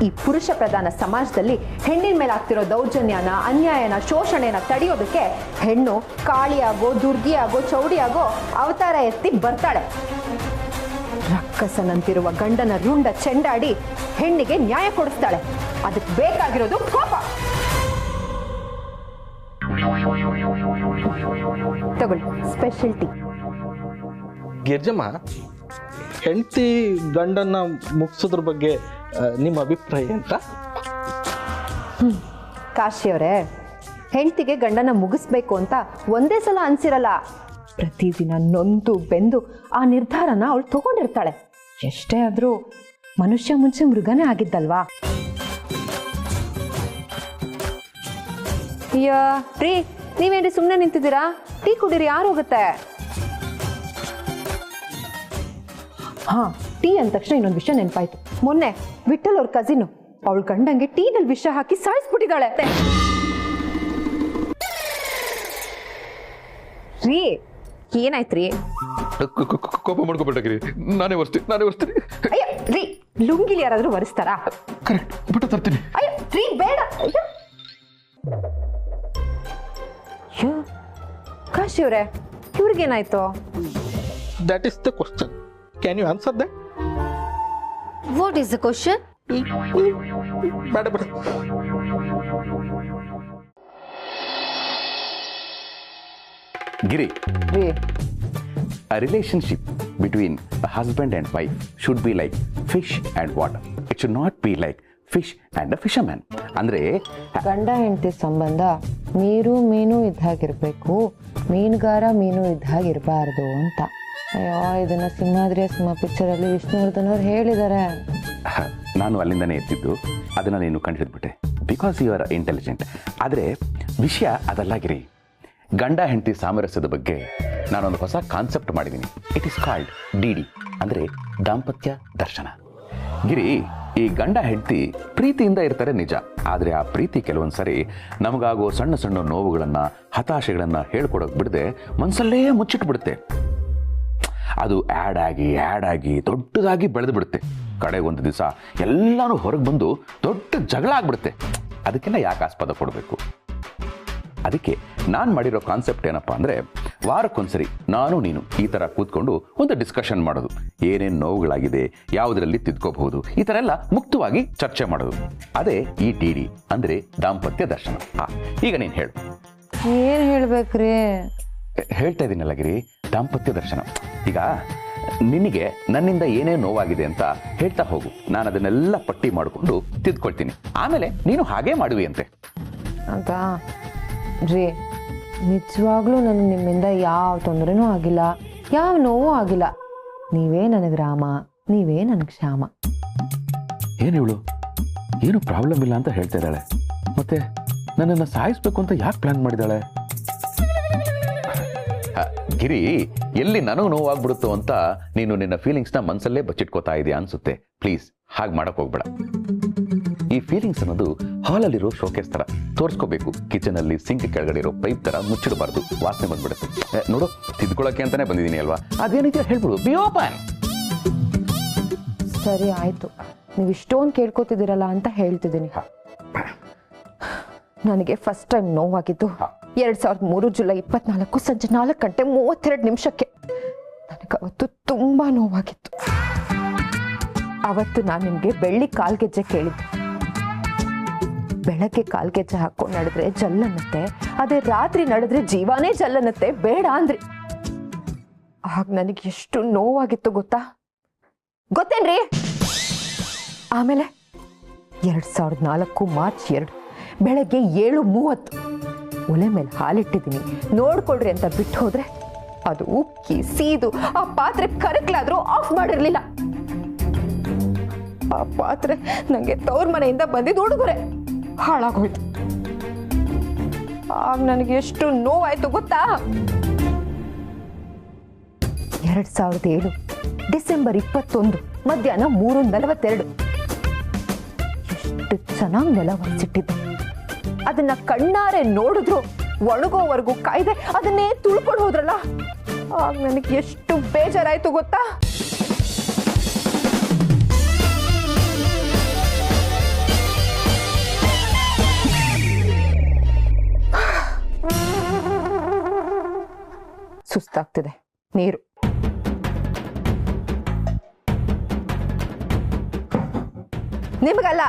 ಈ ಪುರುಷ ಪ್ರಧಾನ ಸಮಾಜದಲ್ಲಿ ಹೆಣ್ಣಿನ ಮೇಲೆ ಆಗ್ತಿರೋ ದೌರ್ಜನ್ಯನ, ಅನ್ಯಾಯನ, ಶೋಷಣೆನ ತಡೆಯೋದಕ್ಕೆ ಹೆಣ್ಣು ಕಾಳಿಯಾಗೋ, ದುರ್ಗಿಯಾಗೋ, ಚೌಡಿಯಾಗೋ ಅವತಾರ ಎತ್ತಿ ಬರ್ತಾಳೆ. ರಕ್ಕಸನಂತಿರುವ ಗಂಡನ ರುಂಡ ಚೆಂಡಾಡಿ ಹೆಣ್ಣಿಗೆ ನ್ಯಾಯ ಕೊಡಿಸ್ತಾಳೆ. ಅದಕ್ಕೆ ಬೇಕಾಗಿರೋದು ಕೋಪ. ತಗೊಳ್ಳಿ ಸ್ಪೆಷಲ್ ಟೀ. ಗಿರ್ಜಮ್ಮ, ಹೆಂಡತಿ ಗಂಡನ್ನ ಮುಗಿಸೋದ್ರ ಬಗ್ಗೆ ನಿಮ್ಮ ಅಭಿಪ್ರಾಯ ಅಂತ? ಕಾಶಿಯವರೇ, ಹೆಂಡತಿಗೆ ಗಂಡನ ಮುಗಿಸ್ಬೇಕು ಅಂತ ಒಂದೇ ಸಲ ಅನ್ಸಿರಲ್ಲ. ಪ್ರತಿದಿನ ನೊಂದು ಬೆಂದು ಆ ನಿರ್ಧಾರನ ಅವಳು ತಗೊಂಡಿರ್ತಾಳೆ. ಎಷ್ಟೇ ಆದ್ರೂ ಮನುಷ್ಯ ಮುಂಚೆ ಮೃಗನೇ ಆಗಿದ್ದಲ್ವಾ? ಅಯ್ಯೋ ರೀ, ನೀವೇನ್ರಿ ಸುಮ್ಮನೆ ನಿಂತಿದ್ದೀರಾ? ಟೀ ಕುಡೀರಿ, ಯಾರು ಹೋಗುತ್ತೆ? ಹಾ, ಟೀ ಅಂದ ತಕ್ಷಣ ಇನ್ನೊಂದು ವಿಷಯ ನೆನಪಾಯ್ತು. ಮೊನ್ನೆ ವಿಠಲ್ ಅವ್ರ ಕಸಿನು ಅವಳ ಗಂಡಂಗೆ ಟೀನಲ್ಲಿ ವಿಷ ಹಾಕಿ ಸಾಯಿಸ್ಬಿಟ್ಟಿದ್ದಾಳೆ. ರೀ, ಏನಾಯ್ತ್ರಿ? ಕೋಪ ಮಾಡ್ಕೊಬೇಡ್ರಿ, ನಾನೇ ಒರ್ಸ್ತೀನಿ. ಅಯ್ಯ ರೀ, ಲುಂಗಿಲಿ ಯಾರಾದ್ರೂ ಒರೆಸ್ತಾರಾ? ಕರೆಕ್ಟ್, ಬಿಟ್ಟು ತರ್ತೀನಿ. ಅಯ್ಯ ರೀ, ಬೇಡ. ಅಯ್ಯೋ ಕಾಶಿ ಅವರೇ, ಇವ್ರಿಗೇನಾಯ್ತು? That is the question. Can you answer that? What is the question? ಬೇಡ ಬೇಡ. Giri, a relationship between a husband and wife should be like fish and water. It should not be like fish and a fisherman. ಅಂದ್ರೆ ಗಂಡ ಹೆಂಡತಿ ಸಂಬಂಧ ನೀರು ಮೀನು ಇದ್ದಾಗಿರ್ಬೇಕು, ಮೀನುಗಾರ ಮೀನು ಇದ್ದಾಗಿರ್ಬಾರ್ದು ಅಂತ. ಅಯ್ಯೋ, ಇದನ್ನ ಸಿಂಹಾದ್ರಿಯ ಸಿಂಹ ಪಿಕ್ಚರಲ್ಲಿ ವಿಷ್ಣುವರ್ಧನ್ ಅವ್ರು ಹೇಳಿದ್ದಾರೆ. ನಾನು ಅಲ್ಲಿಂದನೇ ಎತ್ತಿದ್ದು, ಅದನ್ನ ನೀನು ಕಂಡಿಡ್ಬಿಟ್ಟೆ. Because you are intelligent. ಆದರೆ ವಿಷಯ ಅದಲ್ಲ ಗಿರಿ. ಗಂಡ ಹೆಂಡತಿ ಸಾಮರಸ್ಯದ ಬಗ್ಗೆ ನಾನೊಂದು ಹೊಸ ಕಾನ್ಸೆಪ್ಟ್ ಮಾಡಿದ್ದೀನಿ. ಇಟ್ ಈಸ್ ಕಾಲ್ಡ್ DD, ಅಂದರೆ ದಾಂಪತ್ಯ ದರ್ಶನ. ಗಿರಿ, ಈ ಗಂಡ ಹೆಂಡತಿ ಪ್ರೀತಿಯಿಂದ ಇರ್ತಾರೆ ನಿಜ, ಆದರೆ ಆ ಪ್ರೀತಿ ಕೆಲವೊಂದು ಸರಿ ನಮಗಾಗೋ ಸಣ್ಣ ಸಣ್ಣ ನೋವುಗಳನ್ನು, ಹತಾಶೆಗಳನ್ನು ಹೇಳ್ಕೊಡೋಕೆ ಬಿಡದೆ ಮನಸ್ಸಲ್ಲೇ ಮುಚ್ಚಿಟ್ಬಿಡುತ್ತೆ. ಅದು ಆ್ಯಡ್ ಆಗಿ ದೊಡ್ಡದಾಗಿ ಬೆಳೆದು ಬಿಡುತ್ತೆ. ಕಡೆಗೆ ಒಂದು ದಿವಸ ಎಲ್ಲನೂ ಹೊರಗೆ ಬಂದು ದೊಡ್ಡ ಜಗಳ ಆಗ್ಬಿಡುತ್ತೆ. ಅದಕ್ಕೆಲ್ಲ ಯಾಕೆ ಆಸ್ಪದ ಕೊಡಬೇಕು? ಅದಕ್ಕೆ ನಾನು ಮಾಡಿರೋ ಕಾನ್ಸೆಪ್ಟ್ ಏನಪ್ಪ ಅಂದರೆ, ವಾರಕ್ಕೊಂದ್ಸರಿ ನಾನು ನೀನು ಈ ಥರ ಕೂತ್ಕೊಂಡು ಒಂದು ಡಿಸ್ಕಷನ್ ಮಾಡೋದು. ಏನೇನು ನೋವುಗಳಾಗಿದೆ, ಯಾವುದರಲ್ಲಿ ತಿದ್ಕೋಬಹುದು, ಈ ಥರ ಎಲ್ಲ ಮುಕ್ತವಾಗಿ ಚರ್ಚೆ ಮಾಡೋದು. ಅದೇ ಈ DD, ಅಂದರೆ ದಾಂಪತ್ಯ ದರ್ಶನ. ಈಗ ನೀನು ಹೇಳು. ಏನ್ ಹೇಳ್ಬೇಕ್ರಿ? ಹೇಳ್ತಾ ಇದ್ದೀನಲ್ಲ ಗಿರಿ, ದಾಂಪತ್ಯ ದರ್ಶನ. ಈಗ ನಿನಗೆ ನನ್ನಿಂದ ಏನೇ ನೋವಾಗಿದೆ ಅಂತ ಹೇಳ್ತಾ ಹೋಗು. ನಾನು ಅದನ್ನೆಲ್ಲ ಪಟ್ಟಿ ಮಾಡಿಕೊಂಡು ತಿದ್ಕೊಳ್ತೀನಿ. ಆಮೇಲೆ ನೀನು ಹಾಗೇ ಮಾಡುವಿ ಅಂತೆ ಅಂತ. ರೀ, ನಿಜವಾಗ್ಲೂ ನನಗೆ ನಿಮ್ಮಿಂದ ಯಾವ ತೊಂದರೆನೂ ಆಗಿಲ್ಲ, ಯಾವ ನೋವು ಆಗಿಲ್ಲ. ನೀವೇ ನನಗೆ ರಾಮ, ನೀವೇ ನನಗೆ ಶ್ಯಾಮ. ಏನು ಇವಳು ಏನು ಪ್ರಾಬ್ಲಮ್ ಇಲ್ಲ ಅಂತ ಹೇಳ್ತಾ ಇದ್ದಾಳೆ, ಮತ್ತೆ ನನ್ನನ್ನು ಸಾಯಿಸ್ಬೇಕು ಅಂತ ಯಾಕೆ ಪ್ಲಾನ್ ಮಾಡಿದ್ದಾಳೆ? ಗಿರಿ, ಎಲ್ಲಿ ನನಗೆ ನೋವಾಗ್ಬಿಡುತ್ತೋ ಅಂತ ನೀನು ನಿನ್ನ ಫೀಲಿಂಗ್ಸ್ನ ಮನಸ್ಸಲ್ಲೇ ಬಚ್ಚಿಟ್ಕೋತಾ ಇದೆಯಾ ಅನ್ಸುತ್ತೆ. ಪ್ಲೀಸ್ ಹಾಗೆ ಮಾಡಕ್ ಹೋಗ್ಬೇಡ. ಈ ಫೀಲಿಂಗ್ಸ್ ಅನ್ನೋದು ಹಾಲಲ್ಲಿರೋ ಶೋಕೇಸ್ ತರ ತೋರಿಸ್ಕೋಬೇಕು. ಕಿಚನಲ್ಲಿ ಸಿಂಕ್ ಕೆಳಗಡೆ ಇರೋ ಪೈಪ್ ತರ ಮುಚ್ಚಿಡಬಾರ್ದು, ವಾಸನೆ ಬಂದ್ಬಿಡುತ್ತೆ. ನೋಡು, ತಿದ್ಕೊಳ್ಳೋಕೆ ಅಂತಾನೆ ಬಂದಿದ್ದೀನಿ ಅಲ್ವಾ, ಅದೇನಿದೆಯೋ ಹೇಳ್ಬಿಡು, ಬಿ ಓಪನ್. ಸರಿ ಆಯ್ತು, ನೀವು ಇಷ್ಟೊಂದು ಕೇಳ್ಕೊತಿದ್ದೀರಲ್ಲ ಅಂತ ಹೇಳ್ತಿದ್ದೀನಿ. ನನಗೆ ಫಸ್ಟ್ ಟೈಮ್ ನೋವಾಗಿದ್ದು 2003 ಜುಲೈ 24 ಸಂಜೆ 4:32 ನನಗೆ ಅವತ್ತು ತುಂಬಾ ನೋವಾಗಿತ್ತು. ಅವತ್ತು ನಾನು ನಿಮ್ಗೆ ಬೆಳ್ಳಿ ಕಾಲ್ಗೆಜ್ಜೆ ಕೇಳಿದ್ದೆ. ಬೆಳಗ್ಗೆ ಕಾಲ್ಗೆಜ್ಜೆ ಹಾಕೊಂಡು ನಡೆದ್ರೆ ಜಲ್ಲನ್ನತ್ತೆ, ಅದೇ ರಾತ್ರಿ ನಡೆದ್ರೆ ಜೀವಾನೇ ಜಲ್ಲನ್ನತ್ತೆ, ಬೇಡ ಅಂದ್ರಿ. ಆಗ ನನಗೆ ಎಷ್ಟು ನೋವಾಗಿತ್ತು ಗೊತ್ತೇನ್ರಿ? ಆಮೇಲೆ 2004 ಮಾರ್ಚ್ 2 ಬೆಳಗ್ಗೆ 7:30 ಒಲೆ ಮೇಲೆ ಹಾಲಿಟ್ಟಿದ್ದೀನಿ, ನೋಡ್ಕೊಳ್ರಿ ಅಂತ ಬಿಟ್ಟು ಹೋದ್ರೆ ಅದು ಉಕ್ಕಿ ಸೀದು ಆ ಪಾತ್ರೆ ಕರಕ್ಲಾದ್ರೂ ಆಫ್ ಮಾಡಿರ್ಲಿಲ್ಲ. ಆ ಪಾತ್ರೆ ನಂಗೆ ತವ್ರ ಮನೆಯಿಂದ ಬಂದಿದ್ದು ಉಡುಗೊರೆ, ಹಾಳಾಗೋಯ್ತು. ಆಗ ನನಗೆ ಎಷ್ಟು ನೋವಾಯ್ತು ಗೊತ್ತಾ? 2007 ಡಿಸೆಂಬರ್ 21 ಮಧ್ಯಾಹ್ನ 3:42 ಎಷ್ಟು ಚೆನ್ನಾಗಿ ನೆಲ ಒರೆಸಿಟ್ಟಿದ್ದೆ. ಅದನ್ನ ಕಣ್ಣಾರೆ ನೋಡಿದ್ರು ಒಣಗೋವರೆಗೂ ಕಾಯ್ದೆ ಅದನ್ನೇ ತುಳ್ಕೊಂಡು ಹೋದ್ರಲ್ಲ, ಆಗ ನನಗೆ ಎಷ್ಟು ಬೇಜಾರಾಯ್ತು ಗೊತ್ತಾ? ಆಗ್ತಿದೆ. ನೀರು. ನಿಮಗಲ್ಲ,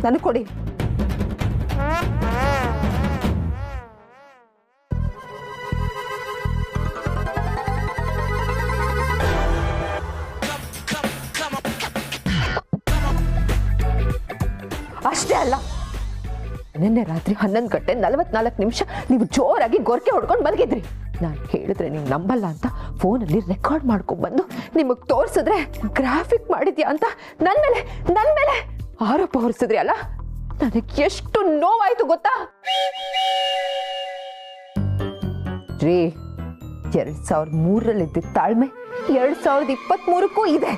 ನನಗೆ ಕೊಡಿ. ಅಷ್ಟೇ ಅಲ್ಲ, ನಿನ್ನೆ ರಾತ್ರಿ 11 ಗಂಟೆ 44 ನಿಮಿಷ ನೀವು ಜೋರಾಗಿ ಗೊರಕೆ ಹೊಡ್ಕೊಂಡು ಮಲಗಿದ್ರಿ. ನಾನು ಹೇಳಿದ್ರೆ ನೀವು ನಂಬಲ್ಲ ಅಂತ ಫೋನಲ್ಲಿ ರೆಕಾರ್ಡ್ ಮಾಡ್ಕೊಂಡ್ ಬಂದು ನಿಮಗ್ ತೋರ್ಸಿದ್ರೆ ಗ್ರಾಫಿಕ್ ಮಾಡಿದ್ಯಾ ಅಂತ ನನ್ ಮೇಲೆ ಆರೋಪ ಹೊರಿಸಿದ್ರಿ ಅಲ್ಲ. ನನಗೆ ಎಷ್ಟು ನೋವಾಯ್ತು ಗೊತ್ತಾ ರೀ. 2003 ಇದ್ದಿದ್ದ ತಾಳ್ಮೆ 2023ಕ್ಕೂ ಇದೆ.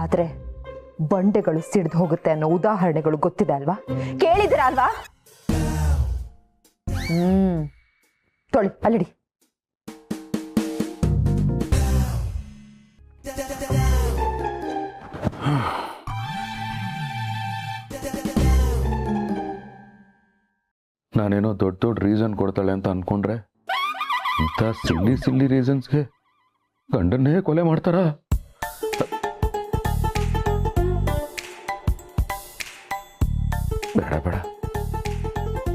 ಆದ್ರೆ ಬಂಡೆಗಳು ಸಿಡ್ದು ಹೋಗುತ್ತೆ ಅನ್ನೋ ಉದಾಹರಣೆಗಳು ಗೊತ್ತಿದೆ ಅಲ್ವಾ? ಕೇಳಿದಿರ ಅಲ್ವಾ? ತೊಳಿ ಅಲ್ಲಿಡಿ. ನಾನೇನೋ ದೊಡ್ಡ ದೊಡ್ಡ ರೀಸನ್ ಕೊಡ್ತಾಳೆ ಅಂತ ಅನ್ಕೊಂಡ್ರೆ ಇಂಥ ಸಿಲ್ಲಿ ರೀಸನ್ಸ್ಗೆ ಗಂಡನ್ನೇ ಕೊಲೆ ಮಾಡ್ತಾರ. ಬೇಡ,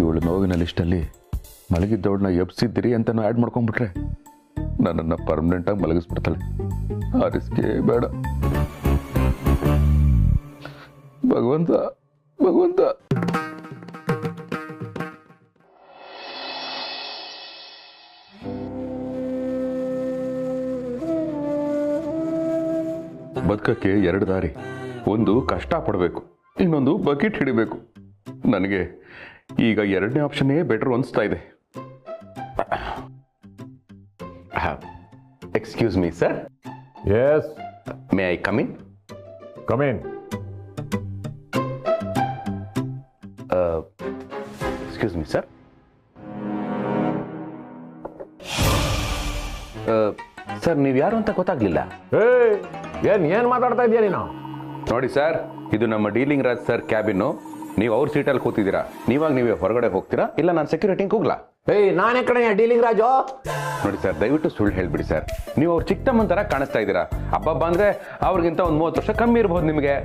ಇವಳು ನೋವಿನ ಲಿಸ್ಟಲ್ಲಿ ಮಲಗಿದ್ದವಳನ್ನ ಎಬ್ಸಿದ್ದೀರಿ ಅಂತ ಆ್ಯಡ್ ಮಾಡ್ಕೊಂಡ್ಬಿಟ್ರೆ ನನ್ನನ್ನು ಪರ್ಮನೆಂಟಾಗಿ ಮಲಗಿಸ್ಬಿಡ್ತಾಳೆ. ಆ ರಿಸ್ಕೇ ಬೇಡ. ಭಗವಂತ. ಬದುಕಕ್ಕೆ 2 ದಾರಿ. ಒಂದು ಕಷ್ಟ ಪಡಬೇಕು, ಇನ್ನೊಂದು ಬಕೆಟ್ ಹಿಡಿಬೇಕು. ನನಗೆ ಈಗ 2ನೇ ಆಪ್ಷನ್ನೇ ಬೆಟರ್ ಅನಿಸ್ತಾ ಇದೆ. Excuse me sir. Yes, may I come in? come in. Excuse me sir. Sir, ನೀವು ಯಾರು ಅಂತ ಗೊತ್ತಾಗ್ಲಿಲ್ಲ. ಏನ್ ಮಾತಾಡ್ತಾ ಇದೀಯ ನೀನು? ನೋಡಿ ಸರ್, ಇದು ನಮ್ಮ ಡೀಲಿಂಗ್ ರಾಜ್ ಸರ್ ಕ್ಯಾಬಿನ್ನು. ನೀವು ಅವ್ರ ಸೀಟಲ್ಲಿ ಕೂತಿದ್ದೀರಾ. ನೀವೇ ಹೊರಗಡೆ ಹೋಗ್ತೀರಾ, ಇಲ್ಲ ನಾನು ಸೆಕ್ಯೂರಿಟಿಗೆ ಹೋಗ್ಲಾ? ನಾನೇ ಕಡೆ ಡೀಲಿಂಗ್ ರಾಜು. ನೋಡಿ ಸರ್, ದಯವಿಟ್ಟು ಸುಳ್ಳು ಹೇಳ್ಬಿಡಿ ಸರ್. ನೀವು ಅವ್ರ ಚಿಕ್ಕಮ್ಮನ ತರ ಕಾಣಿಸ್ತಾ ಇದ್ದೀರಾ. ಹಬ್ಬ ಅಂದ್ರೆ ಅವ್ರಿಗಿಂತ ಒಂದು 30 ವರ್ಷ ಕಮ್ಮಿ ಇರಬಹುದು ನಿಮಗೆ.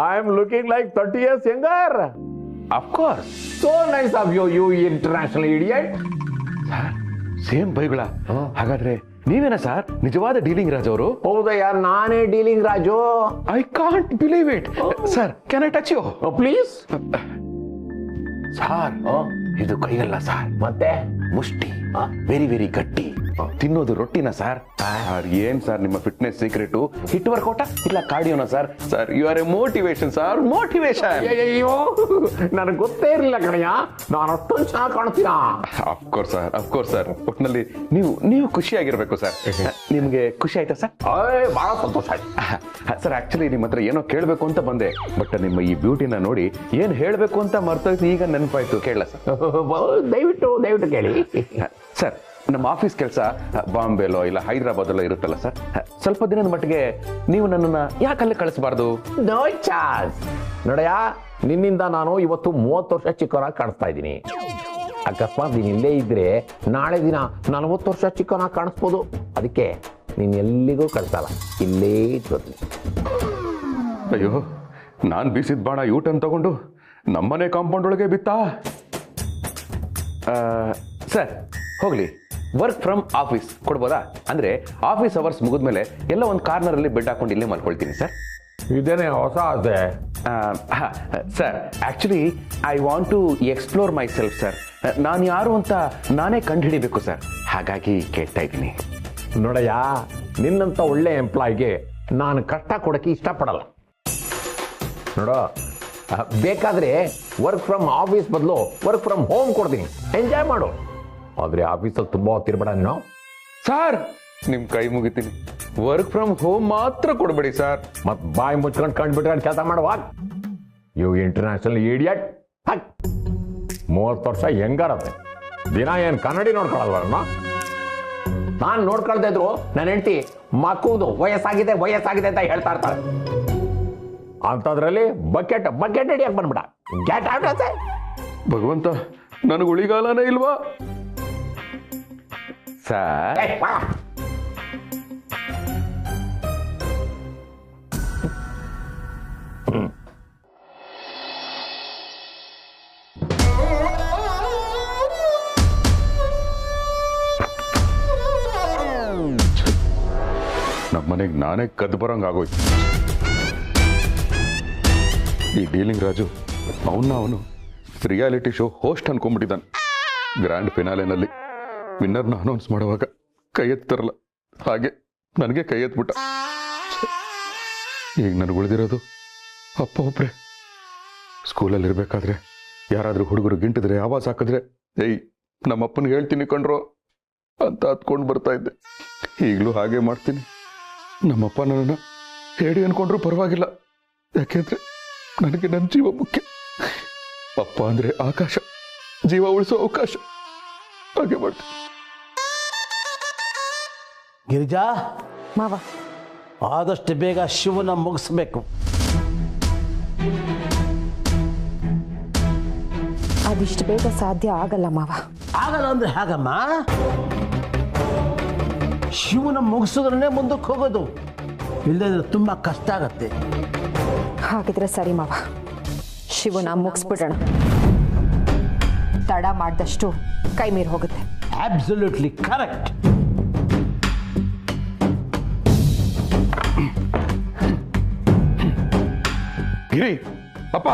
I am looking like 30 years younger. Of course. So nice of you, you international idiot. Same ಬೈಗಳ. ಹಾಗಾದ್ರೆ ನೀವೇನಾ ಸರ್ ನಿಜವಾದ ಡೀಲಿಂಗ್ ರಾಜ್ ಅವರು? ಹೌದಯ್ಯ, ನಾನೇ dealing Raju. I can't believe it. Sir, can I touch you please? Sir, ಇದು ಕೈಯಲ್ಲ ಸರ್, ಮತ್ತೆ ಮುಷ್ಟಿ. ವೆರಿ ವೆರಿ ಗಟ್ಟಿ. ತಿನ್ನೋದು ರೊಟ್ಟಿನ ಸರ್? ಸರ್, ಏನ್ ಸರ್ ನಿಮ್ಮ ಫಿಟ್ನೆಸ್ ಸೀಕ್ರೆಟು? ಹಿಟ್ ವರ್ಕೌಟ ಇಲ್ಲ ಕಾರ್ಡಿಯೋನ sir? Sir, you are a motivation sir, motivation. ಅಯ್ಯೋ, ನನಗೆ ಗೊತ್ತೇ ಇರಲಿಲ್ಲ ಕಣಯ್ಯ, ನಾನು ಅಷ್ಟೊಂದು ಚೆನ್ನಾಗಿ ಕಾಣ್ತೀರಾ. Of course sir. ಒಟ್ಟಿನಲ್ಲಿ ನೀವು ಖುಷಿಯಾಗಿರ್ಬೇಕು ಸರ್. ನಿಮ್ಗೆ ಖುಷಿ ಆಯ್ತಾ ಸರ್? ಬಹಳ ಸಂತೋಷ ಆಯ್ತು ಸರ್. ಆಕ್ಚುಲಿ ನಿಮ್ಮ ಹತ್ರ ಏನೋ ಕೇಳಬೇಕು ಅಂತ ಬಂದೆ, ಬಟ್ ನಿಮ್ಮ ಈ ಬ್ಯೂಟಿನ ನೋಡಿ ಏನ್ ಹೇಳ್ಬೇಕು ಅಂತ ಮರ್ತೋಯ್ತು. ಈಗ ನೆನಪಾಯ್ತು, ಕೇಳಲ್ಲ ಸರ್? ದಯವಿಟ್ಟು ಕೇಳಿ ಸರ್. ನಮ್ಮ ಆಫೀಸ್ ಕೆಲಸ ಬಾಂಬೆಲೋ ಇಲ್ಲ ಹೈದರಾಬಾದಲ್ಲೋ ಇರುತ್ತಲ್ಲ ಸರ್. ಸ್ವಲ್ಪ ದಿನದ ಮಟ್ಟಿಗೆ ನೀವು ನನ್ನನ್ನು ಯಾಕಲ್ಲಿ ಕಳಿಸಬಾರ್ದು? No chance. ನೋಡಯ್ಯ, ನಿನ್ನಿಂದ ನಾನು ಇವತ್ತು 30 ವರ್ಷ ಚಿಕ್ಕವನಾಗಿ ಕಾಣಿಸ್ತಾ ಇದ್ದೀನಿ. ಅಕಸ್ಮಾತ್ ನೀನು ಇಲ್ಲೇ ಇದ್ರೆ ನಾಳೆ ದಿನ 40 ವರ್ಷ ಚಿಕ್ಕವನಾಗಿ ಕಾಣಿಸ್ಬೋದು. ಅದಕ್ಕೆ ನೀನು ಎಲ್ಲಿಗೂ ಕಳಿಸಲ್ಲ, ಇಲ್ಲೇ ಇಟ್ಕೋತೀನಿ. ಅಯ್ಯೋ, ನಾನು ಬೀಸಿದ ಬಾಣ ಯೂಟರ್ನ್ ತಗೊಂಡು ನಮ್ಮನೆ ಕಾಂಪೌಂಡ್ ಒಳಗೆ ಬಿತ್ತಾ? ಸರ್, ಹೋಗ್ಲಿ. ವರ್ಕ್ ಫ್ರಮ್ ಆಫೀಸ್ ಕೊಡ್ಬೋದಾ? ಅಂದ್ರೆ ಆಫೀಸ್ ಅವರ್ಸ್ ಮುಗಿದ್ಮೇಲೆ ಎಲ್ಲ ಒಂದು ಕಾರ್ನರಲ್ಲಿ ಬೆಡ್ ಹಾಕೊಂಡು ಇಲ್ಲೇ ಮಲ್ಕೊಳ್ತೀನಿ ಸರ್. ಇದೇನೆ ಹೊಸ ಆಸೆ. Sir, actually I want to explore myself sir. ನಾನು ಯಾರು ಅಂತ ನಾನೇ ಕಂಡುಹಿಡಿಬೇಕು ಸರ್. ಹಾಗಾಗಿ ಕೇಳ್ತಾ ಇದ್ದೀನಿ. ನೋಡಯ್ಯ, ನಿನ್ನಂತ ಒಳ್ಳೆ ಎಂಪ್ಲಾಯ್ಗೆ ನಾನು ಕಷ್ಟ ಕೊಡಕ್ಕೆ ಇಷ್ಟಪಡಲ್ಲ. ನೋಡೋ, ಬೇಕಾದ್ರೆ ವರ್ಕ್ ಫ್ರಮ್ ಆಫೀಸ್ ಬದಲು ವರ್ಕ್ ಫ್ರಮ್ ಹೋಮ್ ಕೊಡ್ತೀನಿ, ಎಂಜಾಯ್ ಮಾಡು. ಆದ್ರೆ ಆಫೀಸಲ್ಲಿ ತುಂಬಾ ಹೊತ್ತಿರ್ಬೇಡ ನೀನು. ಸರ್, ನಿಮ್ ಕೈ ಮುಗಿತೀನಿ, ವರ್ಕ್ ಫ್ರಮ್ ಹೋಮ್ ಮಾತ್ರ ಕೊಡ್ಬೇಡಿ ಸರ್. ಮತ್ ಬಾಯಿ ಮುಚ್ಕೊಂಡು ಕಂಡ್ಬಿಟ್ರೆ ಕೆಲಸ ಮಾಡುವ. You international idiot. 30 ವರ್ಷ ಹೆಂಗಾರತ್ತೆ, ದಿನ ಏನ್ ಕನ್ನಡಿ ನೋಡ್ಕೊಳಲ್ವ? ನಾನು ನೋಡ್ಕೊಳ್ತಾ ಇದ್ರು ನನ್ನ ಹೆಂಡತಿ ಮಕ್ಕಳು ವಯಸ್ಸಾಗಿದೆ ಅಂತ ಹೇಳ್ತಾ ಇರ್ತಾರೆ. ಅಂತದ್ರಲ್ಲಿ ಬಕೆಟ್ ಹಿಡಿಯಕ್ ಬಂದ್ಬಿಡ. Get out. ಭಗವಂತ, ನನಗೆ ಉಳಿಗಾಲನೇ ಇಲ್ವಾ? ಸರ್ ನಮ್ಮನೆಗೆ ನಾನೇ ಕದ್ದು ಬರೋಂಗೆ ಆಗೋಯ್ತು. ಈ ಡೀಲಿಂಗ್ ರಾಜು ಅವನು ರಿಯಾಲಿಟಿ ಶೋ ಹೋಸ್ಟ್ ಅನ್ಕೊಂಡ್ಬಿಟ್ಟಿದ್ದಾನೆ. ಗ್ರ್ಯಾಂಡ್ ಫಿನಾಲೆನಲ್ಲಿ ವಿನ್ನರ್ನ ಅನೌನ್ಸ್ ಮಾಡುವಾಗ ಕೈ ಎತ್ತಾರಲ್ಲ ಹಾಗೆ ನನಗೆ ಕೈ ಎತ್ಬಿಟ್ಟ. ಈಗ ನನಗೆ ಉಳಿದಿರೋದು ಅಪ್ಪ ಒಬ್ರೆ. ಸ್ಕೂಲಲ್ಲಿ ಇರಬೇಕಾದ್ರೆ ಯಾರಾದರೂ ಹುಡುಗರು ಗಿಂಟಿದ್ರೆ ಆವಾಜ್ ಹಾಕಿದ್ರೆ ಏಯ್ ನಮ್ಮಪ್ಪನಿಗೆ ಹೇಳ್ತೀನಿ ಕಣ್ರೋ ಅಂತ ಹತ್ಕೊಂಡು ಬರ್ತಾ ಇದ್ದೆ. ಈಗಲೂ ಹಾಗೆ ಮಾಡ್ತೀನಿ. ನಮ್ಮಪ್ಪ ನನ್ನನ್ನು ಹೇಳಿ ಅನ್ಕೊಂಡ್ರು ಪರವಾಗಿಲ್ಲ, ಯಾಕೆಂದ್ರೆ ನನಗೆ ನನ್ನ ಜೀವ ಮುಖ್ಯ. ಅಪ್ಪ ಅಂದ್ರೆ ಆಕಾಶ, ಜೀವ ಉಳಿಸೋ ಅವಕಾಶ. ಹಾಗೆ ಮಾಡ್ತೀನಿ. ಗಿರಿಜಾ, ಮಾವ, ಆದಷ್ಟು ಬೇಗ ಶಿವನ ಮುಗಿಸ್ಬೇಕು. ಅದಿಷ್ಟು ಬೇಗ ಸಾಧ್ಯ ಆಗಲ್ಲ ಮಾವ. ಆಗಲ್ಲ ಅಂದ್ರೆ ಹೇಗಮ್ಮ? ಶಿವನ ಮುಗಿಸಿದ್ರೇ ಮುಂದಕ್ಕೆ ಹೋಗೋದು, ಇಲ್ಲದ್ರೆ ತುಂಬಾ ಕಷ್ಟ ಆಗತ್ತೆ. ಹಾಗಿದ್ರೆ ಸರಿ ಮಾವ, ಶಿವನ ಮುಗಿಸ್ಬಿಡೋಣ. ತಡ ಮಾಡಿದಷ್ಟು ಕೈ ಮೀರಿ ಹೋಗುತ್ತೆ. Absolutely correct. ಗಿರಿ ಅಪ್ಪ,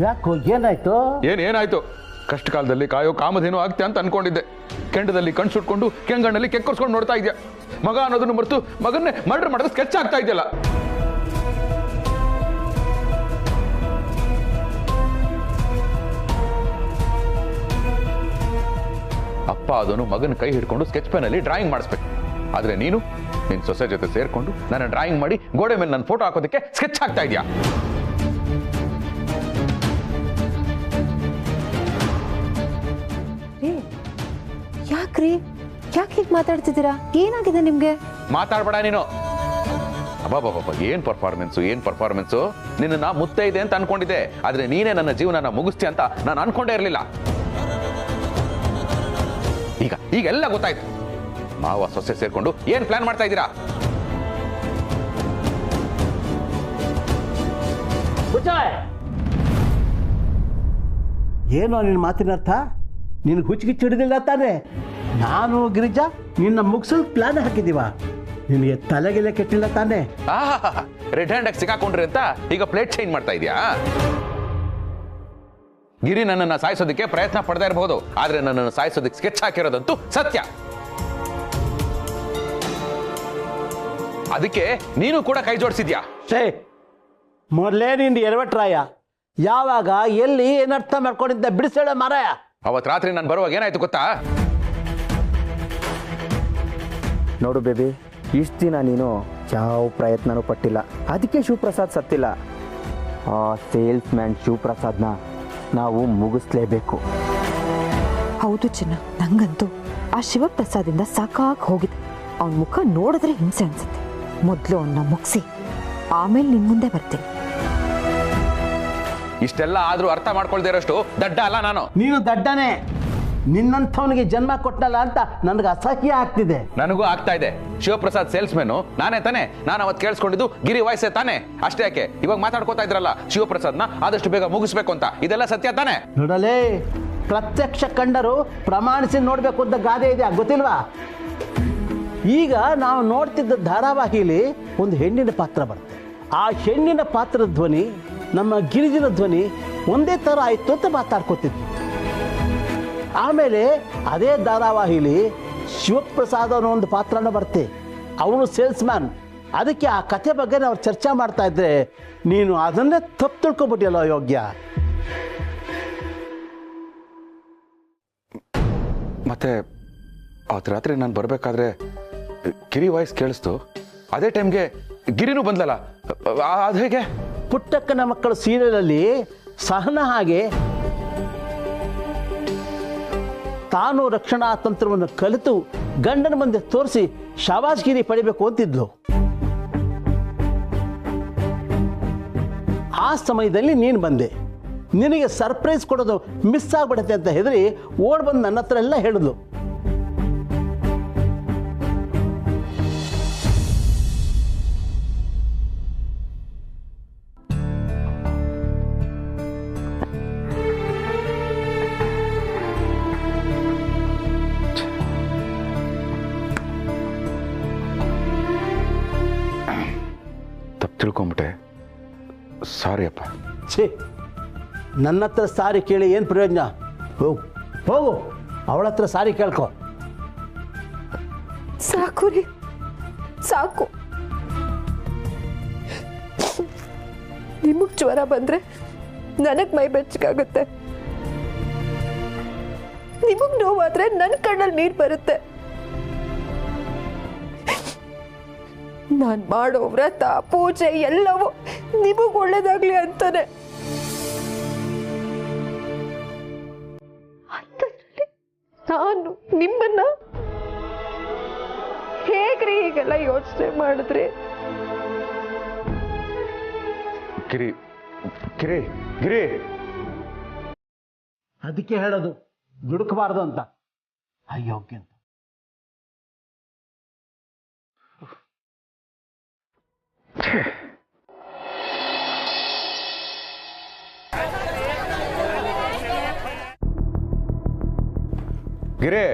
ಯಾಕೋ ಏನಾಯ್ತು? ಏನಾಯ್ತು? ಕಷ್ಟ ಕಾಲದಲ್ಲಿ ಕಾಯೋ ಕಾಮಧೇನು ಆಗ್ತೆ ಅಂತ ಅನ್ಕೊಂಡಿದ್ದೆ. ಕೆಂಡದಲ್ಲಿ ಕಣ್ ಸುಟ್ಕೊಂಡು ಕೆಂಗಣ್ಣಲ್ಲಿ ಕೆಕ್ಕರ್ಸ್ಕೊಂಡು ನೋಡ್ತಾ ಇದೆಯಾ. ಮಗ ಅನ್ನೋದನ್ನು ಮರೆತು ಮಗನ್ನೇ ಮರ್ಡರ್ ಮಾಡೋದು ಸ್ಕೆಚ್ ಆಗ್ತಾ ಇದೆಯಲ್ಲ. ಅಪ್ಪ ಅದನ್ನು ಮಗನ ಕೈ ಹಿಡ್ಕೊಂಡು ಸ್ಕೆಚ್ ಪೆನ್ನಲ್ಲಿ ಡ್ರಾಯಿಂಗ್ ಮಾಡಿಸ್ಬೇಕು. ಆದ್ರೆ ನೀನು ನಿನ್ನ ಸೊಸೆ ಜೊತೆ ಸೇರ್ಕೊಂಡು ನನ್ನ ಡ್ರಾಯಿಂಗ್ ಮಾಡಿ ಗೋಡೆ ಮೇಲೆ ನನ್ನ ಫೋಟೋ ಹಾಕೋದಕ್ಕೆ ಸ್ಕೆಚ್ ಆಗ್ತಾ ಇದೆಯಾ. ಯಾಕ್ರಿ, ಯಾಕೆ ಹೀಗೆ ಮಾತಾಡ್ತಿದ್ದೀರಾ? ಏನಾಗಿದೆ ನಿಮ್ಗೆ? ಮಾತಾಡ್ಬೇಡ ನೀನು. ಅಬ್ಬಾಬಾಬಾ, ಏನ್ ಪರ್ಫಾರ್ಮೆನ್ಸು. ನಿನ್ನ ಮುತ್ತೆ ಇದೆ ಅಂತ ಅನ್ಕೊಂಡಿದ್ದೆ, ಆದ್ರೆ ನೀನೇ ನನ್ನ ಜೀವನ ಮುಗಿಸ್ತಿ ಅಂತ ನಾನು ಅನ್ಕೊಂಡೇ ಇರಲಿಲ್ಲ. ಈಗೆಲ್ಲ ಗೊತ್ತಾಯ್ತು. ಮಾವ ಸೊಸೆ ಸೇರ್ಕೊಂಡು ಏನ್ ಪ್ಲಾನ್ ಮಾಡ್ತಾ ಇದ್ದೀರಾ? ಏನೋ ನಿನ್ನ ಮಾತಿನ ಅರ್ಥ? ನಿನಗೆ ಹುಚ್ಚಿಗಿಚ್ಚು ಹಿಡಿದಿಲ್ಲ ತಾನೆ? ನಾನು ಗಿರಿಜಾ ನಿನ್ನ ಮುಗಿಸಲು ಪ್ಲಾನ್ ಹಾಕಿದೀವ. ನಿನಗೆ ತಲೆಗೆಲೆ ಕೆಟ್ಟಿಲ್ಲ ತಾನೆ? ರೆಡ್ ಹ್ಯಾಂಡ್ ಆಗಿ ಸಿಕ್ಕಾಕೊಂಡ್ರಿ ಅಂತ ಈಗ ಪ್ಲೇಟ್ ಚೇಂಜ್ ಮಾಡ್ತಾ ಇದೀಯಾ? ಗಿರಿ ನನ್ನನ್ನು ಸಾಯಿಸೋದಕ್ಕೆ ಪ್ರಯತ್ನ ಪಡ್ತಾ ಇರಬಹುದು, ಆದ್ರೆ ನನ್ನನ್ನು ಸಾಯಿಸೋದಕ್ಕೆ ಸ್ಕೆಚ್ ಹಾಕಿರೋದಂತೂ ಸತ್ಯ. ಅದಕ್ಕೆ ನೀನು ಕೂಡ ಕೈ ಜೋಡಿಸಿದ್ಯಾ? ಮೊದಲೇ ನಿಂದು ಎಡವಟ್ರಾಯ. ಯಾವಾಗ ಎಲ್ಲಿ ಏನರ್ಥ ಮಾಡ್ಕೊಂಡಿದ್ದ ಬಿಡಿಸೇಳ ಮಾರಾಯ. ಅವತ್ ರಾತ್ರಿ ನಾನು ಬರುವಾಗ ಏನಾಯ್ತು ಗೊತ್ತಾ? ನೋಡು ಬೇಬಿ, ಇಷ್ಟು ದಿನ ನೀನು ಯಾವ ಪ್ರಯತ್ನನೂ ಪಟ್ಟಿಲ್ಲ, ಅದಕ್ಕೆ ಶಿವಪ್ರಸಾದ್ ಸತ್ತಿಲ್ಲ. ಆ ಸೇಲ್ಸ್ ಮ್ಯಾನ್ ಶಿವಪ್ರಸಾದ್ನ ನಾವು ಮುಗಿಸ್ಲೇಬೇಕು. ಹೌದು ಚಿನ್ನ, ನಂಗಂತೂ ಆ ಶಿವಪ್ರಸಾದಿಂದ ಸಾಕಾಗಿ ಹೋಗಿದೆ. ಅವನ ಮುಖ ನೋಡಿದ್ರೆ ಹಿಂಸೆ ಅನ್ಸುತ್ತೆ. ಮೊದಲು ಅವನ್ನ ಮುಗಿಸಿ ಆಮೇಲೆ ನಿನ್ ಮುಂದೆ ಬರ್ತೀನಿ. ಇಷ್ಟೆಲ್ಲ ಆದ್ರೂ ಅರ್ಥ ಮಾಡ್ಕೊಳ್ದೇ ಇರೋಷ್ಟು ದಡ್ಡ ಅಲ್ಲ ನಾನು. ನೀನು ದಡ್ಡನೇ. ನಿನ್ನಂಥವನಿಗೆ ಜನ್ಮ ಕೊಟ್ಟಲ್ಲ ಅಂತ ನನಗೆ ಅಸಹ್ಯ ಆಗ್ತಿದೆ. ನನಗೂ ಆಗ್ತಾ ಇದೆ. ಶಿವಪ್ರಸಾದ್ ಸೇಲ್ಸ್ ಮೆನ್ ನಾನೇ ತಾನೆ. ನಾನು ಅವತ್ತು ಕೇಳಿಸ್ಕೊಂಡಿದ್ದು ಗಿರಿ ವಾಯ್ಸೇ ತಾನೆ. ಅಷ್ಟೇ ಯಾಕೆ ಇವಾಗ ಮಾತಾಡ್ಕೋತಾ ಇದ್ರಲ್ಲ ಶಿವಪ್ರಸಾದ್ನ ಆದಷ್ಟು ಬೇಗ ಮುಗಿಸ್ಬೇಕು ಅಂತ, ಇದೆಲ್ಲ ಸತ್ಯ ತಾನೆ? ನೋಡಲೇ, ಪ್ರತ್ಯಕ್ಷ ಕಂಡರು ಪ್ರಮಾಣಿಸಿ ನೋಡ್ಬೇಕು ಅಂತ ಗಾದೆ ಇದೆ, ಗೊತ್ತಿಲ್ವಾ? ಈಗ ನಾವು ನೋಡ್ತಿದ್ದ ಧಾರಾವಾಹಿಲಿ ಒಂದು ಹೆಣ್ಣಿನ ಪಾತ್ರ ಬರುತ್ತೆ. ಆ ಹೆಣ್ಣಿನ ಪಾತ್ರದ ಧ್ವನಿ ನಮ್ಮ ಗಿರಿಜನ ಧ್ವನಿ ಒಂದೇ ಥರ ಆಯಿತು ಅಂತ ಮಾತಾಡ್ಕೊತಿದ್ವಿ. ಆಮೇಲೆ ಅದೇ ಧಾರಾವಾಹಿಲಿ ಶಿವಪ್ರಸಾದ್ ಅನ್ನೋ ಒಂದು ಪಾತ್ರನ ಬರುತ್ತೆ. ಅವನು ಸೇಲ್ಸ್ ಮ್ಯಾನ್. ಅದಕ್ಕೆ ಆ ಕಥೆ ಬಗ್ಗೆ ನಾವು ಚರ್ಚೆ ಮಾಡ್ತಾ ಇದ್ರೆ ನೀನು ಅದನ್ನೇ ತಪ್ಪು ತಿಳ್ಕೊಬಿಟ್ಟಿಯಲ್ಲ ಯೋಗ್ಯ. ಮತ್ತೆ ಅವತ್ತು ರಾತ್ರಿ ನಾನು ಬರಬೇಕಾದ್ರೆ ಗಿರಿ ವಾಯ್ಸ್ ಕೇಳಿಸ್ತು. ಅದೇ ಟೈಮ್ಗೆ ಗಿರಿನೂ ಬಂದ್ಲಲ್ಲ, ಅದು ಹೇಗೆ? ಪುಟ್ಟಕ್ಕನ ಮಕ್ಕಳು ಸೀರಿಯಲಲ್ಲಿ ಸಹನ ಹಾಗೆ ತಾನು ರಕ್ಷಣಾ ತಂತ್ರವನ್ನು ಕಲಿತು ಗಂಡನ ಮುಂದೆ ತೋರಿಸಿ ಶಾಬಾಜ್ಗಿರಿ ಪಡಿಬೇಕು ಅಂತಿದ್ಲು. ಆ ಸಮಯದಲ್ಲಿ ನೀನು ಬಂದೆ. ನಿನಗೆ ಸರ್ಪ್ರೈಸ್ ಕೊಡೋದು ಮಿಸ್ ಆಗ್ಬಿಡುತ್ತೆ ಅಂತ ಹೆದರಿ ಓಡ್ ಬಂದು ನನ್ನ ಹತ್ರ ಎಲ್ಲ ಹೇಳಿದ್ಲು. ತಿಳ್ಕೊಂಬಿಟ್ಟೆ, ಸಾರಿ ಅಪ್ಪ. ಛೇ, ನನ್ನ ಹತ್ರ ಸಾರಿ ಕೇಳಿ ಏನು ಪ್ರಯೋಜನ? ಹೋಗು ಹೋಗು, ಅವಳ ಹತ್ರ ಸಾರಿ ಕೇಳ್ಕೊ. ಸಾಕು ರೀ, ಸಾಕು. ನಿಮಗ್ ಜ್ವರ ಬಂದ್ರೆ ನನಗ್ ಮೈ ಬೆಚ್ಚಗಾಗುತ್ತೆ, ನಿಮಗ್ ನೋವಾದ್ರೆ ನನ್ನ ಕಣ್ಣಲ್ಲಿ ನೀರು ಬರುತ್ತೆ. ನಾನ್ ಮಾಡೋ ವ್ರತ ಪೂಜೆ ಎಲ್ಲವೂ ನಿಮಗ್ ಒಳ್ಳೇದಾಗ್ಲಿ ಅಂತಾನೆ. ನಾನು ನಿಮ್ಮನ್ನ ಹೇಗ್ರಿ ಹೀಗೆಲ್ಲ ಯೋಚನೆ ಮಾಡಿದ್ರಿ? ಗಿರಿ ಗಿರಿ ಗಿರಿ, ಅದಕ್ಕೆ ಹೇಳೋದು ದುಡುಕಬಾರ್ದು ಅಂತ. ಅಯೋಗ್ಯ ಅಂತ. ಗಿರಿ,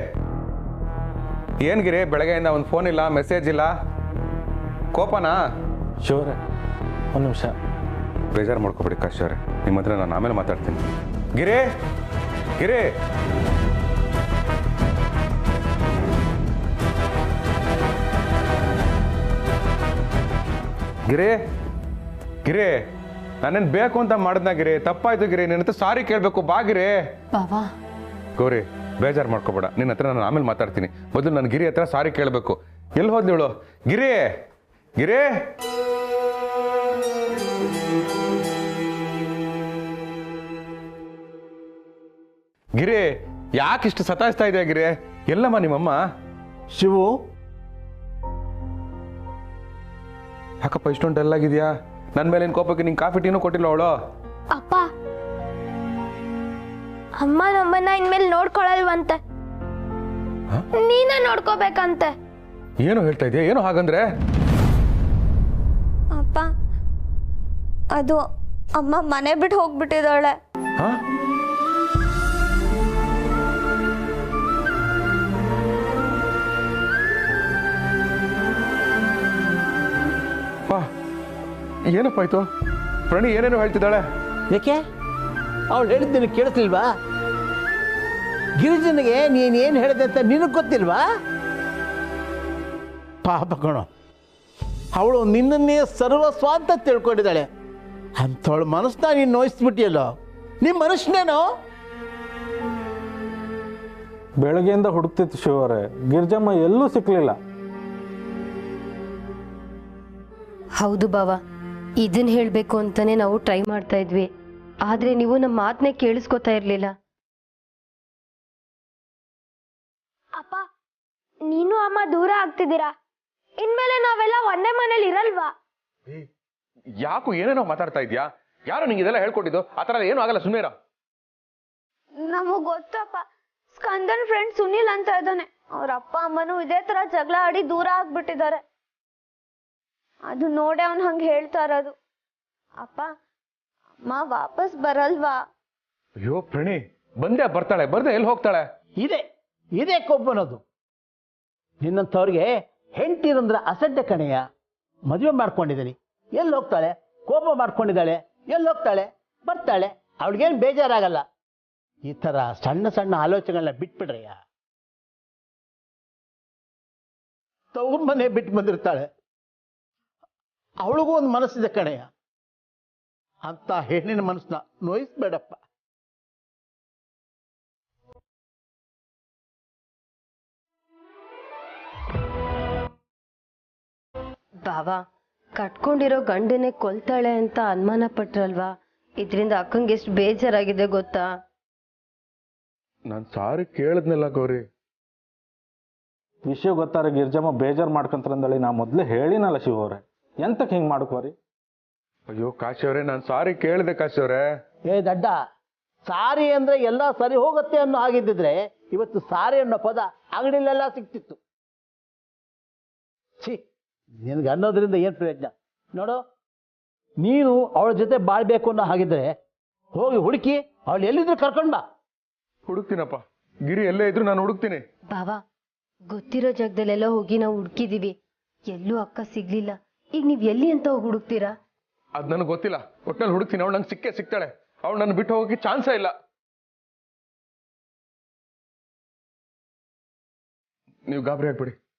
ಏನ್ ಗಿರಿ ಬೆಳಗ್ಗೆಯಿಂದ ಒಂದು ಫೋನ್ ಇಲ್ಲ, ಮೆಸೇಜ್ ಇಲ್ಲ, ಕೋಪನಾ? ಶಿವರೇ ಒಂದು ನಿಮಿಷ. ಬೇಜಾರು ಮಾಡ್ಕೋಬೇಡಿ ಕಾಶಿ ಅವರೇ, ನಿಮ್ಮ ಹತ್ರ ನಾನು ಆಮೇಲೆ ಮಾತಾಡ್ತೀನಿ. ಗಿರಿ ಗಿರಿ, ಗಿರಿ ಗಿರಿ, ನಾನೇನು ಬೇಕು ಅಂತ ಮಾಡಿದ್ನ ಗಿರಿ, ತಪ್ಪಾಯ್ತು ಗಿರಿ, ನಿನ್ನ ಹತ್ರ ಸಾರಿ ಕೇಳಬೇಕು, ಬಾ ಗಿರಿ. ಬಾವಾ ಗೌರಿ ಬೇಜಾರು ಮಾಡ್ಕೋಬೇಡ, ನಿನ್ನ ಹತ್ರ ನಾನು ಆಮೇಲೆ ಮಾತಾಡ್ತೀನಿ. ಮೊದಲು ನಾನು ಗಿರಿ ಹತ್ರ ಸಾರಿ ಕೇಳಬೇಕು. ಎಲ್ಲಿ ಹೋದ್ಲಿವಳು? ಗಿರಿ ಗಿರಿ, ಗಿರಿ, ಯಾಕಿಷ್ಟು ಸತಾಯಿಸ್ತಾ ಇದೆಯಾ ಗಿರಿ? ಎಲ್ಲಮ್ಮ ನಿಮ್ಮಮ್ಮ? ಶಿವು, ಯಾಕಪ್ಪ ಇಷ್ಟೊಂದು ಡಲ್ ಆಗಿದ್ಯಾ? ನನ್ನ ಮೇಲಿನ ಕೋಪಕ್ಕೆ ನಿಂಗೆ ಕಾಫಿ ಟೀನೂ ಕೊಟ್ಟಿಲ್ಲ ಅವಳು? ಅಪ್ಪ, ಅಮ್ಮ ನಮ್ಮನ್ನ ಇನ್ಮೇಲೆ ನೋಡ್ಕೊಳಲ್ವಂತೆ, ನೀನೇ ನೋಡ್ಕೋಬೇಕಂತೆ. ಏನು ಹೇಳ್ತಾ ಇದೆಯಾ? ಏನು ಹಾಗಂದ್ರೆ? ಅಪ್ಪ, ಅದು ಅಮ್ಮ ಮನೆ ಬಿಟ್ಟು ಹೋಗ್ಬಿಟ್ಟಿದ್ದಾಳೆ. ಏನಪ್ಪ ಆಯ್ತು? ಪ್ರಣಿ ಏನೇನು ಹೇಳ್ತಿದ್ದಾಳೆ? ಯಾಕೆ ಅವಳು ಹೇಳಿದ್ದು ನಿನಗೆ ಕೇಳಿಸ್ಲಿಲ್ವಾ? ಗಿರಿಜನಿಗೆ ನೀನೇನು ಹೇಳಿದೆ ಅಂತ ನಿನಗೆ ಗೊತ್ತಿಲ್ವಾ? ಪಾಪ ಕಣೋ, ಅವಳು ನಿನ್ನನ್ನೇ ಸರ್ವಸ್ವ ಅಂತ ತಿಳ್ಕೊಂಡಿದ್ದಾಳೆ. ಅಂಥವಳು ಮನಸ್ಸನ್ನ ನೀನು ನೋಯಿಸ್ಬಿಟ್ಟಿಯಲ್ಲೋ. ನಿಮ್ಮ ಮನುಷ್ಯನೇನೋ? ಬೆಳಗ್ಗೆಯಿಂದ ಹುಡುಕ್ತಿತ್ತು ಶಿವರೇ, ಗಿರ್ಜಮ್ಮ ಎಲ್ಲೂ ಸಿಕ್ಲಿಲ್ಲ. ಹೌದು ಬಾವ, ಇದನ್ನ ಹೇಳಬೇಕು ಅಂತಾನೆ ನಾವು ಟ್ರೈ ಮಾಡ್ತಾ ಇದ್ವಿ, ಆದ್ರೆ ನೀವು ನಮ್ಮ ಮಾತನ್ನೇ ಕೇಳಿಸ್ಕೊತಾ ಇರ್ಲಿಲ್ಲ. ಅಪ್ಪ, ನೀನು ಅಮ್ಮ ದೂರ ಆಗ್ತಿದ್ದೀರಾ. ಇನ್ಮೇಲೆ ನಾವೆಲ್ಲ ಒಂದೇ ಮನೇಲಿ ಇರಲ್ವಾ? ಯಾಕು ಏನೇನೋ ಮಾತಾಡ್ತಾ ಇದ್ಯಾ? ಯಾರು ನಿಂಗೆ ಇದೆಲ್ಲ ಹೇಳ್ಕೊಟ್ಟಿದ್ದು? ಆ ಥರ ಏನೂ ಆಗಲ್ಲ, ಸುಮ್ಮನೆ ಇರು. ನಮಗ್ ಗೊತ್ತಪ್ಪ, ಸ್ಕಂದನ್ ಫ್ರೆಂಡ್ ಸುನಿಲ್ ಅಂತ ಇದ್ದಾನೆ. ಅವ್ರ ಅಪ್ಪ ಅಮ್ಮನೂ ಇದೇ ತರ ಜಗಳ ಆಡಿ ದೂರ ಆಗ್ಬಿಟ್ಟಿದ್ದಾರೆ. ಅದು ನೋಡೆ ಅವನ್ ಹಂಗ ಹೇಳ್ತಾ ಇರೋದು. ಅಪ್ಪ, ಅಮ್ಮ ವಾಪಸ್ ಬರಲ್ವಾ? ಅಯ್ಯೋ ಪ್ರಣಿ, ಬಂದೆ ಬರ್ತಾಳೆ, ಬರ್ದೆ ಎಲ್ಲಿ ಹೋಗ್ತಾಳೆ? ಇದೇ ಕೊಬ್ಬನದು. ನಿನ್ನಂಥವ್ರಿಗೆ ಹೆಂಡತಿರಂದ್ರೆ ಅಸಡ್ಡೆ ಕಣೆಯ. ಮದುವೆ ಮಾಡ್ಕೊಂಡಿದ್ದೀನಿ, ಎಲ್ಲಿ ಹೋಗ್ತಾಳೆ? ಕೋಪ ಮಾಡ್ಕೊಂಡಿದ್ದಾಳೆ, ಎಲ್ಲಿ ಹೋಗ್ತಾಳೆ? ಬರ್ತಾಳೆ, ಅವಳಿಗೇನು ಬೇಜಾರಾಗಲ್ಲ. ಈ ಥರ ಸಣ್ಣ ಸಣ್ಣ ಆಲೋಚನೆಗಳನ್ನ ಬಿಟ್ಬಿಡ್ರಯ್ಯ. ತವ್ರ ಮನೆ ಬಿಟ್ಟು ಬಂದಿರ್ತಾಳೆ, ಅವಳಿಗೂ ಒಂದು ಮನಸ್ಸಿದೆ ಕಣೆಯ. ಅಂತ ಹೆಣ್ಣಿನ ಮನಸ್ಸನ್ನ ನೋಯಿಸ್ಬೇಡಪ್ಪ. ಬಾವ, ಕಟ್ಕೊಂಡಿರೋ ಗಂಡನೇ ಕೊಲ್ತಾಳೆ ಅಂತ ಅನುಮಾನ ಪಟ್ರಲ್ವಾ? ಇದರಿಂದ ಅಕ್ಕಂಗೆ ಎಷ್ಟು ಬೇಜಾರಾಗಿದೆ ಗೊತ್ತಾ? ನಾನು ಸಾರಿ ಕೇಳಿದ್ನಲ್ಲ ಗೌರಿ. ವಿಷಯ ಗೊತ್ತಾರೆ ಗಿರ್ಜಮ್ಮ ಬೇಜಾರು ಮಾಡ್ಕೊಂತಾರಂದಳಿ ನಾ ಮೊದಲೇ ಹೇಳಿನಲ್ಲ ಶಿವವ್ರೆ, ಎಂತಕ್ಕೆ ಹಿಂಗೆ ಮಾಡ್ಕೋರಿ? ಅಯ್ಯೋ ಕಾಶಿ ಅವರೇ, ನಾನು ಸಾರಿ ಕೇಳಿದೆ ಕಾಶಿ ಅವರೇ. ದಡ್ಡ, ಸಾರಿ ಅಂದ್ರೆ ಎಲ್ಲ ಸರಿ ಹೋಗುತ್ತೆ ಅನ್ನೋ ಹಾಗಿದ್ದಿದ್ರೆ ಇವತ್ತು ಸಾರಿ ಅನ್ನೋ ಪದ ಅಂಗಡಿಲೆಲ್ಲ ಸಿಕ್ತಿತ್ತು. ಛೀ, ನಿನಗೆ ಅನ್ನೋದ್ರಿಂದ ಏನು ಪ್ರಯೋಜನ? ನೋಡು, ನೀನು ಅವಳ ಜೊತೆ ಬಾಳ್ಬೇಕು ಅನ್ನೋ ಹಾಗಿದ್ರೆ ಹೋಗಿ ಹುಡುಕಿ ಅವಳು ಎಲ್ಲಿದ್ರು ಕರ್ಕೊಂಡ್ ಬಾ. ಹುಡುಕ್ತೀನಪ್ಪ, ಗಿರಿ ಎಲ್ಲೇ ಇದ್ರು ನಾನು ಹುಡುಕ್ತೀನಿ. ಬಾವ, ಗೊತ್ತಿರೋ ಜಾಗದಲ್ಲೆಲ್ಲ ಹೋಗಿ ನಾವು ಹುಡುಕಿದೀವಿ, ಎಲ್ಲೂ ಅಕ್ಕ ಸಿಗ್ಲಿಲ್ಲ. ಈಗ ನೀವ್ ಎಲ್ಲಿ ಅಂತ ಹೋಗಿ ಹುಡುಕ್ತೀರಾ? ಅದ್ ನನಗೆ ಗೊತ್ತಿಲ್ಲ. ಒಟ್ನಲ್ಲಿ ಹುಡುಕ್ತೀನಿ, ಅವಳು ನಂಗೆ ಸಿಗ್ತಾಳೆ. ಅವಳು ನನ್ನ ಬಿಟ್ಟು ಹೋಗೋಕೆ ಚಾನ್ಸೇ ಇಲ್ಲ. ನೀವು ಗಾಬರಿ ಆಗ್ಬಿಡಿ.